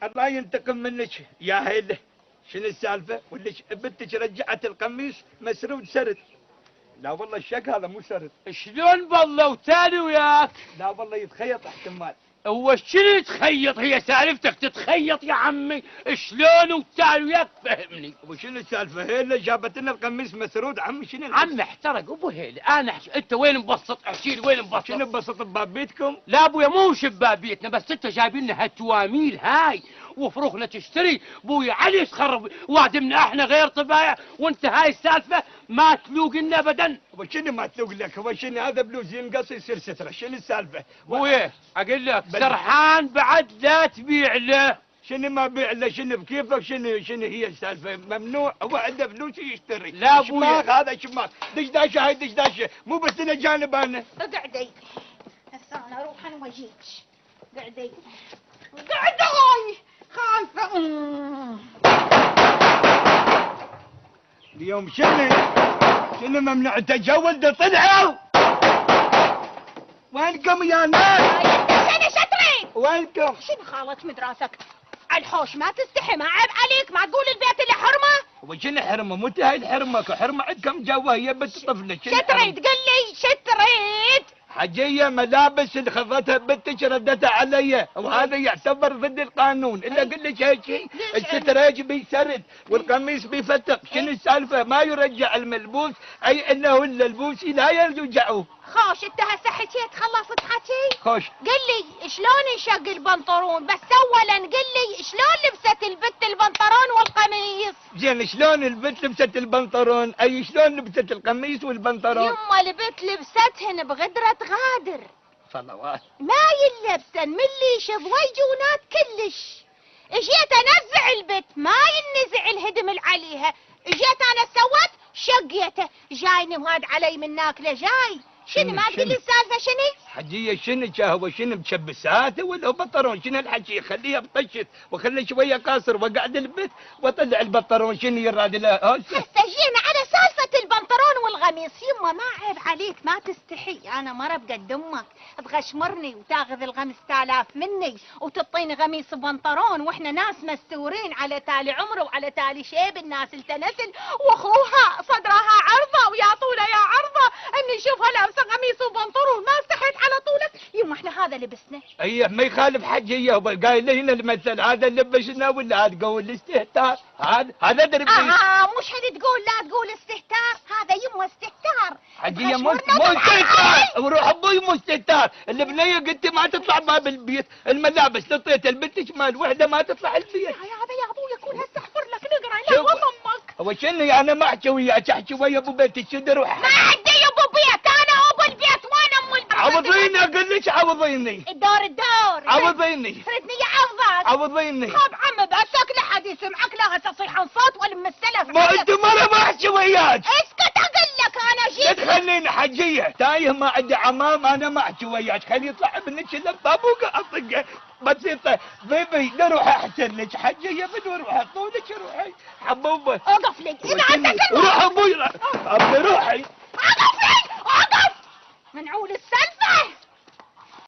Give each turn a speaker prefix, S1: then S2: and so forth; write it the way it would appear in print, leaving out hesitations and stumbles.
S1: الله ينتقم منك يا هيله. شنو السالفه؟ ولك بنتك رجعت القميص مسرود سرد. لا والله الشك هذا مو سرد.
S2: شلون بالله وتالي وياك؟
S1: لا والله يتخيط احتمال.
S2: هو شنو يتخيط؟ هي سالفتك تتخيط يا عمي، شلون وتالي وياك فهمني.
S1: وشنو السالفه؟ هيله جابت لنا القميص مسرود. عمي شنو
S2: عمي احترق ابو هيله. انا انت وين مبسط؟ احكي لي وين مبسط؟
S1: شنو ببسط بباب بيتكم؟
S2: لا ابويا مو شباب بيتنا، بس انت جايبين لنا هالتواميل هاي وفروخنا تشتري. ابويا علي تخرب وادمنا احنا غير طبايع، وانت هاي السالفه ما تلوق لنا ابدا.
S1: وشنو ما تلوق لك؟ هو شنو هذا بلوز ينقص يصير ستره؟ شنو السالفه؟
S2: ابويا اقول لك سرحان بعد لا تبيع له.
S1: شنو ما بيع له؟ شنو بكيفك؟ شنو هي السالفه؟ ممنوع. هو عنده فلوس يشتري.
S2: لا ابويا
S1: شماغ هذا شماغ. دشداشه هاي دشداشه، مو بس لنا جانب انا.
S3: اقعدي هسه انا اروح انا واجيك. قعدي قعدي خايفه.
S1: اليوم شنو ممنوع تجول طلعوا؟ وينكم يا ناس؟
S3: شنو شترين؟
S1: وينكم؟
S3: شنو خالط مدراسك؟ الحوش ما تستحي، ما عيب عليك؟ ما تقول البيت اللي حرمه؟
S1: وشنو حرمه؟ مو انت هاي الحرمه، حرمه عندكم جوا هي بنت طفلك.
S3: شو تريد؟ قل لي شو تريد؟
S1: حجيه ملابس اللي خذتها بنتك ردتها علي، وهذا يعتبر ضد القانون. الا اقول لك هيك شيء، الستريج بيسرد والقميص بيفتق. شنو السالفه؟ ما يرجع الملبوس، اي انه اللبوسي لا يرجعوه.
S3: خوش انت هسه حكيت خلصت حكي؟
S1: خوش
S3: قل لي شلون ينشق البنطلون؟ بس اولا قل لي شلون لبست البت البنطلون والقميص؟
S1: زين شلون البنت لبست البنطلون؟ اي شلون لبست القميص والبنطلون؟
S3: يما البت لبستهن بغدرة غادر.
S1: صلوات.
S3: ما يلبسن من اللي ويجونات كلش. اجيت انزع البت ما ينزع الهدم اللي عليها. اجيت انا سوت شقيته. جايني وهاد علي من ناكله جاي. شنو ما تقول لي السالفه شنو؟
S1: حجيه شنو هو؟ شنو مشبساته ولا هو بطرون؟ شنو الحكي؟ خليها بطشت وخلي شويه قاصر وقعد البيت واطلع البطرون. شنو يراد له؟
S3: هسه جينا على سالفه البنطلون والقميص. يما ما عيب عليك؟ ما تستحي؟ انا مره بقد امك تغشمرني وتاخذ ال 5000 مني وتعطيني قميص بنطلون واحنا ناس مستورين على تالي عمره وعلى تالي شيب. الناس التنسل واخوها صدرها عرضه ويا طوله يا عرضه اني اشوفها لابسه قميص وبنطلون ما استحيت على طولك. يما احنا هذا لبسنا.
S1: اي ما يخالف حجيه. هو قايل لنا المثل هذا لبسنا ولا تقول الاستهتار؟ هذا دربي.
S3: مش هذي تقول لا تقول استهتار. هذا يما استهتار.
S1: حجيه مو استهتار. وروح ابوي مو استهتار. البنيه قلت ما تطلع باب البيت. الملابس لطيت البنت مال وحده ما تطلع البيت.
S3: يا هذا يا ابوي يكون هسه احفر لك نقرا لا وضمك.
S1: هو شنو انا ما احكي وياك، احكي ويا ابو بيتك. شو روح؟
S3: ما عندي ابو بيت. انا ابو البيت وانا ام البيت.
S1: عوضيني اقول لك عوضيني.
S3: الدور
S1: عوضيني.
S3: تردني يعوضك.
S1: عوضيني.
S3: خاب عمي بسك لا حد يسمعك لا تصيح صوت ولا مستلف.
S1: ما انت ما احكي وياك.
S3: اسكت اقول لك انا جيت.
S1: لا تخليني حجيه تايه ما عندي عمام. انا ما احكي وياك. خلي يطلع ابنك لبابوك اطقه بسيطه. بيبي نروح احسن لك حجيه. بدون روح طولك روحي حبوبه.
S3: اوقف لي اذا عندك
S1: روح ابوي. ابي روحي.
S3: اوقف لي اوقف. منعول السالفه.